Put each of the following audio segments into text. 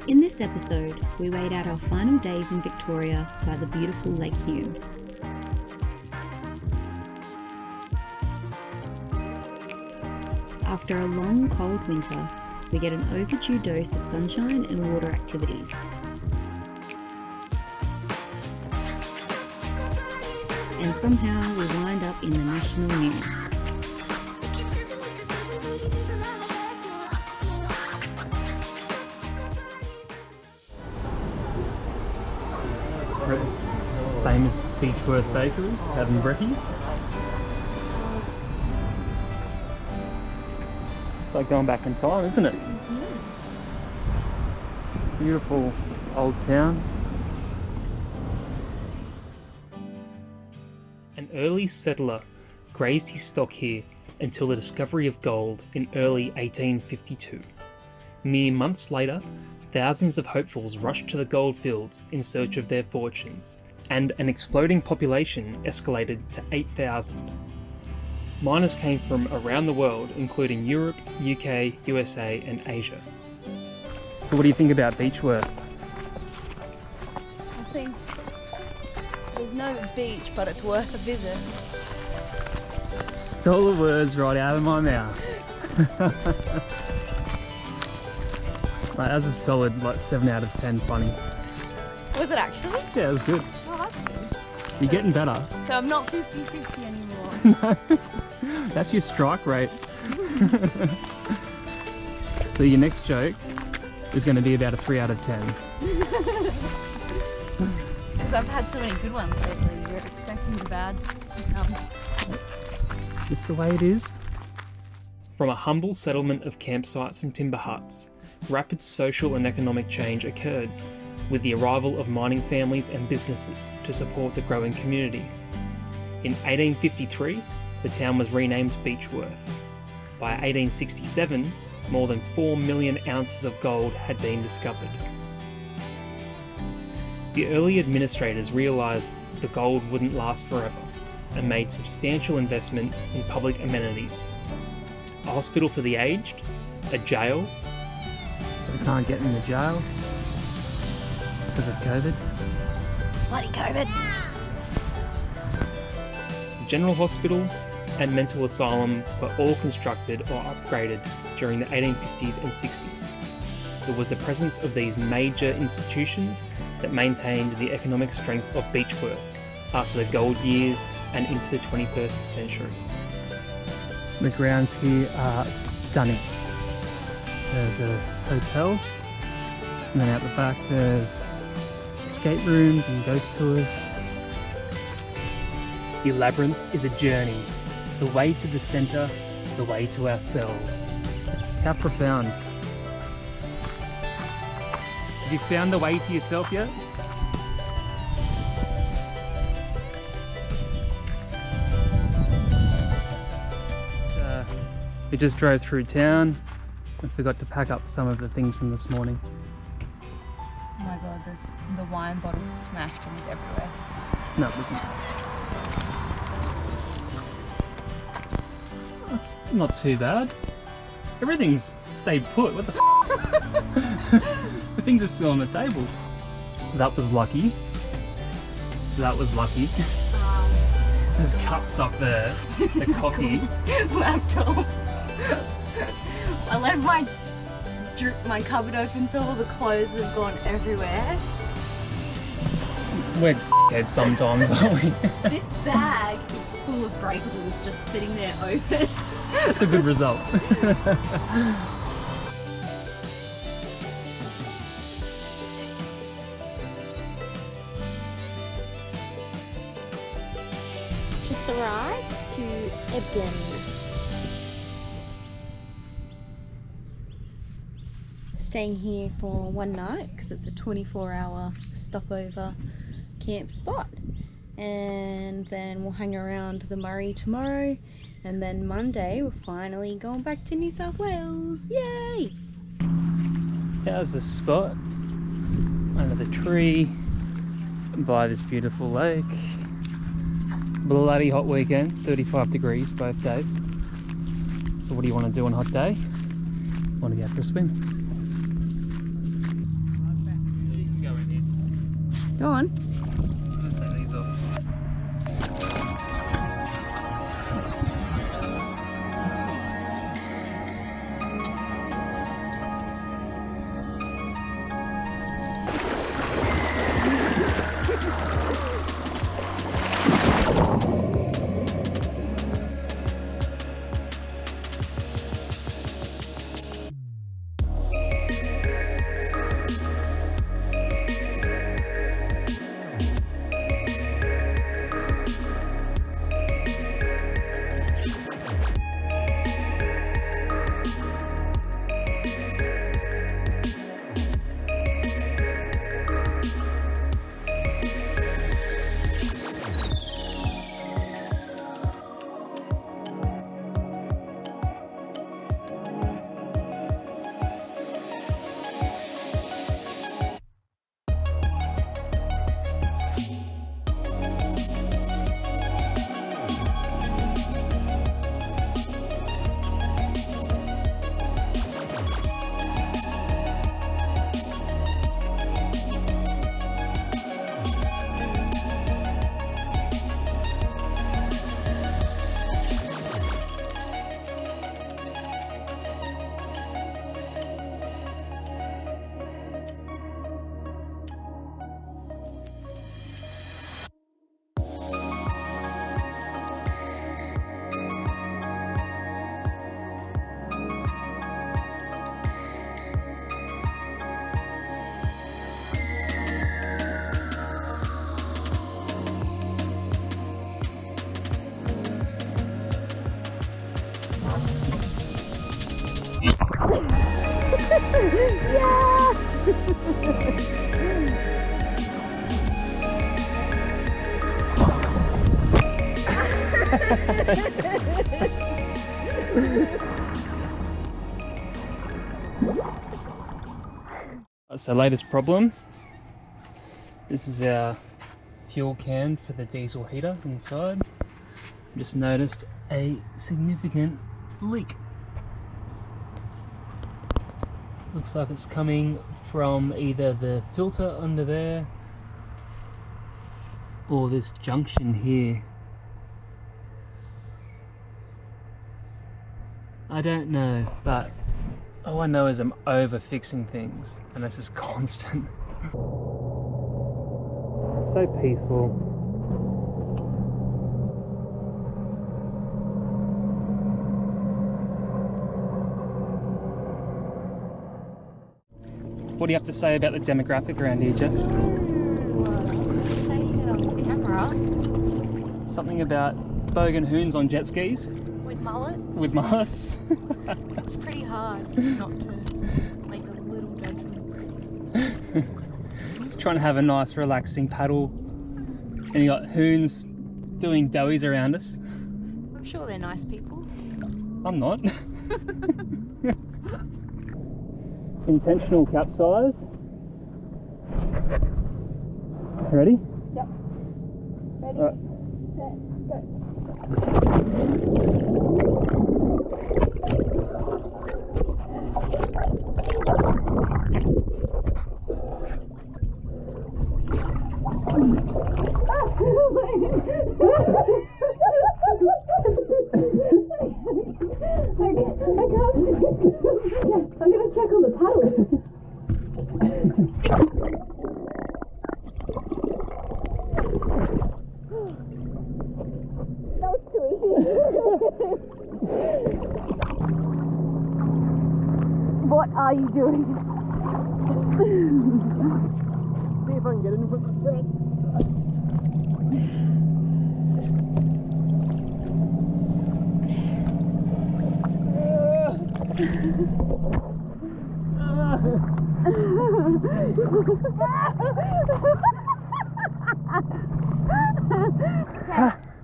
In this episode, we wait out our final days in Victoria by the beautiful Lake Hume. After a long, cold winter, we get an overdue dose of sunshine and water activities. And somehow we wind up in the national news. Famous Beechworth Bakery, having brekkie. It's like going back in time, isn't it? Beautiful old town. An early settler grazed his stock here until the discovery of gold in early 1852. Mere months later, thousands of hopefuls rushed to the goldfields in search of their fortunes, and an exploding population escalated to 8,000. Miners came from around the world, including Europe, UK, USA and Asia. So what do you think about Beechworth? I think there's no beach, but it's worth a visit. Stole the words right out of my mouth. That was a solid 7 out of 10 funny. Was it actually? Yeah, it was good. Oh, that's good. You're getting better. So I'm not 50-50 anymore. No, that's your strike rate. So your next joke is going to be about a 3 out of 10. Because I've had so many good ones lately, you're expecting the bad to come. Just the way it is. From a humble settlement of campsites and timber huts, rapid social and economic change occurred with the arrival of mining families and businesses to support the growing community. In 1853, the town was renamed Beechworth. By 1867, more than 4 million ounces of gold had been discovered. The early administrators realised the gold wouldn't last forever and made substantial investment in public amenities. A hospital for the aged, a jail, so we can't get in the jail because of COVID. Bloody COVID! General hospital and mental asylum were all constructed or upgraded during the 1850s and 60s. It was the presence of these major institutions that maintained the economic strength of Beechworth after the gold years and into the 21st century. The grounds here are stunning. There's a hotel, and then out the back there's escape rooms and ghost tours. The labyrinth is a journey, the way to the centre, the way to ourselves. How profound. Have you found the way to yourself yet? We just drove through town and forgot to pack up some of the things from this morning. Oh my god, the wine bottle's smashed and it's everywhere. No, it wasn't. That's not too bad. Everything's stayed put. What the The things are still on the table. That was lucky. That was lucky. There's cups up there. The coffee. Laptop. I left my cupboard open so all the clothes have gone everywhere. We're heads sometimes, aren't we? This bag is full of breakables just sitting there open. That's a good result. Just arrived to Ebden. Staying here for one night because it's a 24-hour stopover camp spot, and then we'll hang around the Murray tomorrow, and then Monday we're finally going back to New South Wales. Yay! How's the spot? Under the tree by this beautiful lake. Bloody hot weekend, 35 degrees both days. So what do you want to do on a hot day? Want to go for a swim? Go on. Let's take these off. So latest problem, this is our fuel can for the diesel heater inside. Just noticed a significant leak. Looks like it's coming from either the filter under there or this junction here. I don't know, but all I know is I'm over fixing things, and this is constant. So peaceful. What do you have to say about the demographic around here, Jess? Saying it on camera. Something about bogan hoons on jet skis? With mullets? With mullets? It's pretty hard not to make a little judgment. Just trying to have a nice relaxing paddle, and you got hoons doing doughies around us. I'm sure they're nice people. I'm not. Intentional capsize. Ready? Yep. Ready, Right. set, go. I'm gonna check on the paddle. That was too easy. What are you doing? See if I can get it in from the front.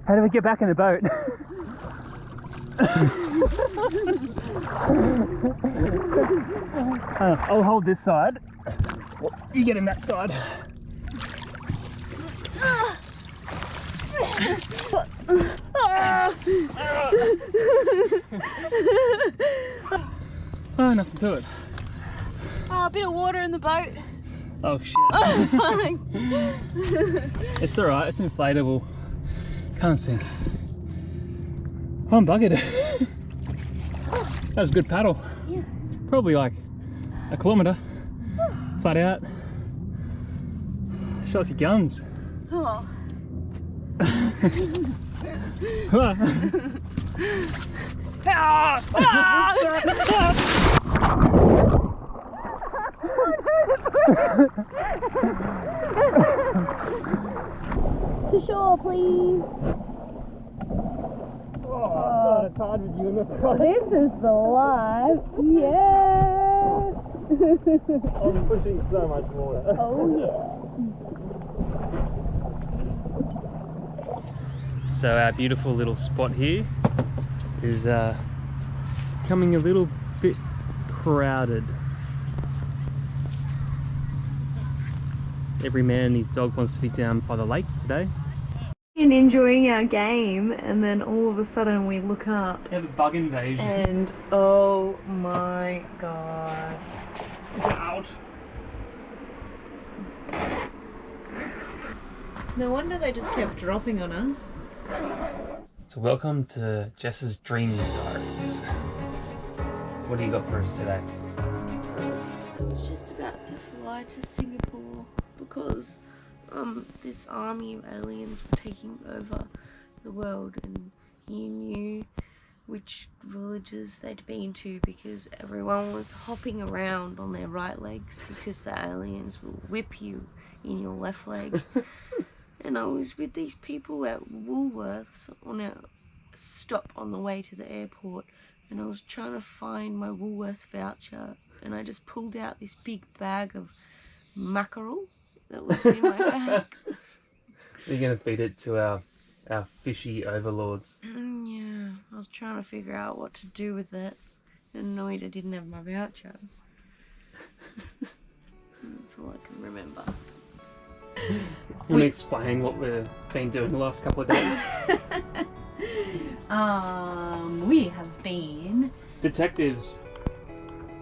How do we get back in the boat? I'll hold this side. You get in that side. Oh, nothing to it. Oh, a bit of water in the boat. Oh shit. It's alright, it's inflatable. Can't sink. Oh, I'm buggered. That was a good paddle. Yeah. Probably like a kilometre. Flat out. Show us your guns. Oh. To shore, please. Oh, it's hard with you in the front. This is the life. Yeah. I'm pushing so much water. Oh yeah. So our beautiful little spot here is becoming a little bit crowded. Every man and his dog wants to be down by the lake today. And enjoying our game, and then all of a sudden we look up We have a bug invasion. and oh my god. Out. No wonder they just kept dropping on us. So welcome to Jess's Dream Diaries. What do you got for us today? I was just about to fly to Singapore because this army of aliens were taking over the world, and you knew which villages they'd been to because everyone was hopping around on their right legs because the aliens will whip you in your left leg. And I was with these people at Woolworths on a stop on the way to the airport, and I was trying to find my Woolworths voucher, and I just pulled out this big bag of mackerel that was in my bag. You're going to feed it to our fishy overlords. Yeah, I was trying to figure out what to do with it. Annoyed I didn't have my voucher. That's all I can remember. You want to explain what we've been doing the last couple of days? We have been. Detectives.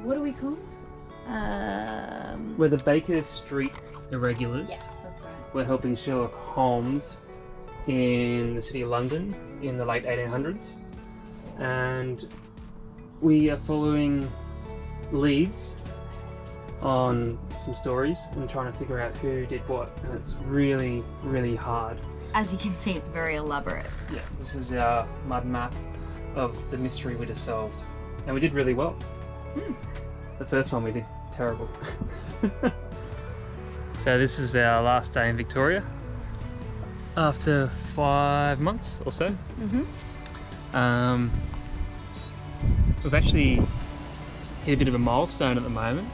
What are we called? We're the Baker Street Irregulars. Yes, that's right. We're helping Sherlock Holmes in the city of London in the late 1800s. And we are following leads on some stories and trying to figure out who did what. And it's really, really hard. As you can see, it's very elaborate. Yeah, this is our mud map of the mystery we just solved. And we did really well. The first one we did terrible. So this is our last day in Victoria after 5 months or so. We've actually hit a bit of a milestone at the moment.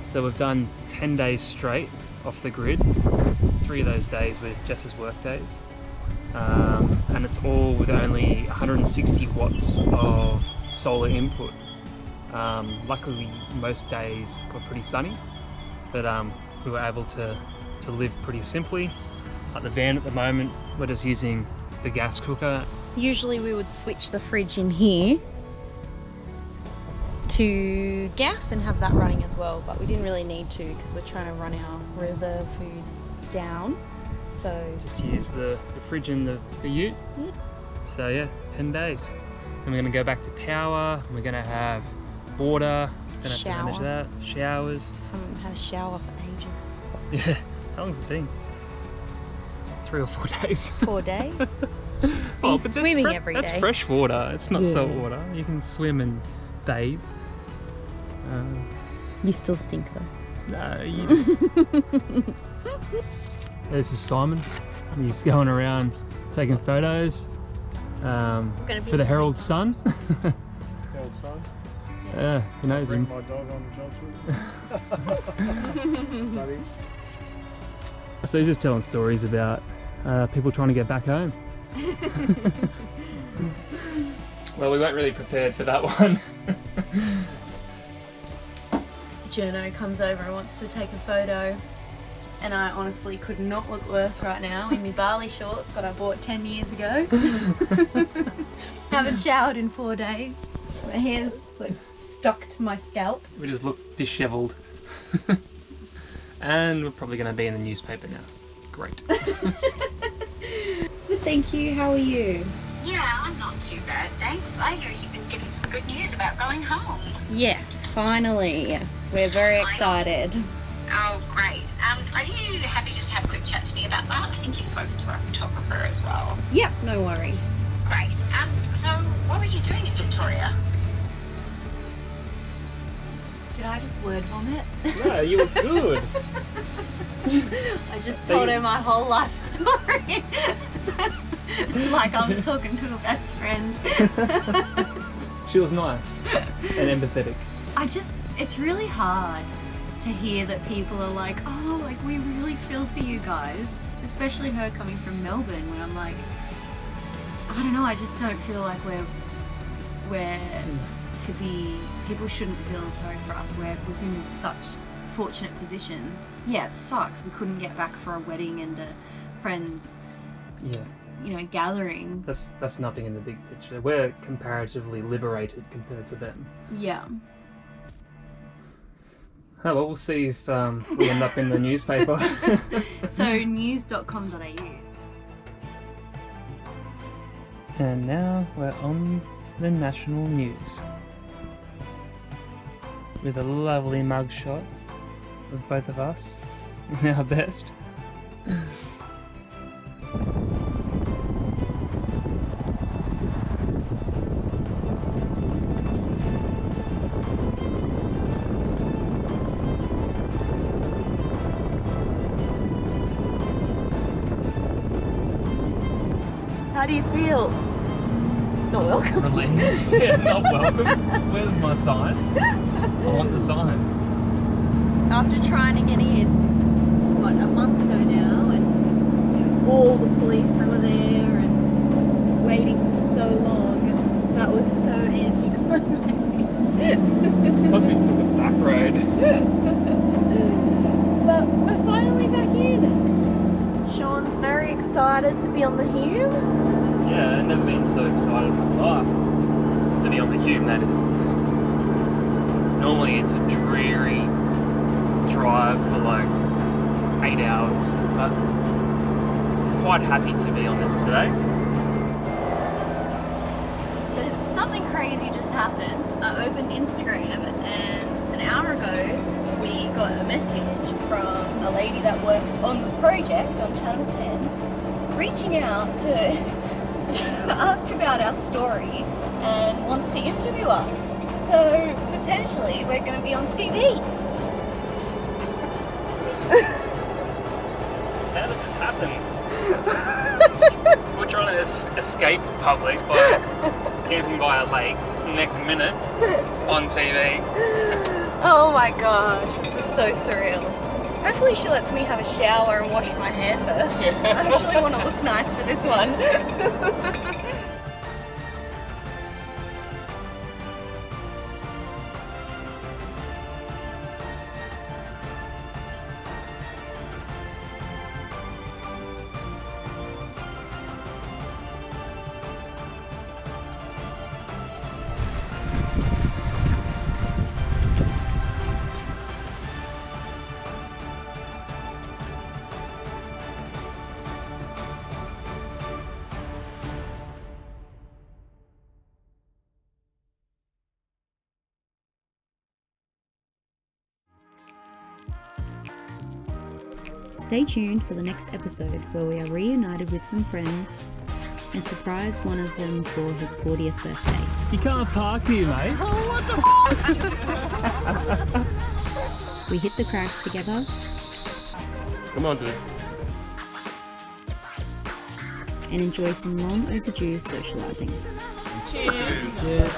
So we've done 10 days straight off the grid. 3 of those days were Jess's work days. And it's all with only 160 watts of solar input. Luckily most days got pretty sunny, but we were able to live pretty simply. At the van at the moment, we're just using the gas cooker. Usually we would switch the fridge in here to gas and have that running as well, but we didn't really need to because we're trying to run our reserve foods down. So Just use the fridge in the ute. Yeah. So yeah, 10 days. And we're gonna go back to power. We're gonna have water. Gonna have to manage Shower. that. Showers. haven't had a shower for ages. Yeah. How long's it been? 3 or 4 days. 4 days. Oh, Been swimming every That's day. fresh water. It's not Yeah. salt water. You can swim and bathe. You still stink though. No, you This is Simon. He's going around taking photos Gonna be for the Herald Sun. Old son, Yeah, you know bring him. my dog on the jobs with buddy. So he's just telling stories about people trying to get back home. Well, we weren't really prepared for that one. Journo comes over and wants to take a photo, and I honestly could not look worse right now in my Bali shorts that I bought 10 years ago. Haven't showered in 4 days. My hair's like stuck to my scalp. We just look dishevelled. And we're probably going to be in the newspaper now. Great. Thank you. How are you? Yeah, I'm not too bad, thanks. I hear you've been getting some good news about going home. Yes, finally. We're very excited. Oh, great. Are you happy just to have a quick chat to me about that? I think you've spoken to our photographer as well. Yep, no worries. Great. So what were you doing in Victoria? Did I just word vomit? Yeah, you were good. I just told her my whole life story. Like I was talking to a best friend. She was nice and empathetic. It's really hard to hear that people are like, oh, like we really feel for you guys. Especially her coming from Melbourne, when I'm like, I don't know, I just don't feel like we're to be, people shouldn't feel sorry for us. We've been in such fortunate positions. Yeah, it sucks. We couldn't get back for a wedding and a friends, gathering. That's nothing in the big picture. We're comparatively liberated compared to them. Yeah. Oh, well, we'll see if we end up in the newspaper. So news.com.au. And now we're on the national news with a lovely mugshot of both of us in our best. How do you feel? Not welcome. Relieved. Yeah, not welcome. Where's my sign? I want the sign. After trying to get in, a month ago now, and all the police that were there and waiting for so long, that was so anticlimactic. Plus we took a back road. But we're finally back in. Sean's very excited to be on the Hume. Yeah, I've never been so excited in my life. To be on the Hume, that is. Normally it's a dreary drive for like 8 hours, but I'm quite happy to be on this today. So something crazy just happened. I opened Instagram and an hour ago we got a message from a lady that works on the project on Channel 10 reaching out to ask about our story and wants to interview us. So potentially we're going to be on TV. How does this happen? We're trying to escape the public by camping by a lake, next minute, on TV. Oh my gosh, this is so surreal. Hopefully she lets me have a shower and wash my hair first. I actually want to look nice for this one. Stay tuned for the next episode where we are reunited with some friends and surprise one of them for his 40th birthday. You can't park here, mate. We hit the crags together Come on, dude. and enjoy some long overdue socialising. Cheers.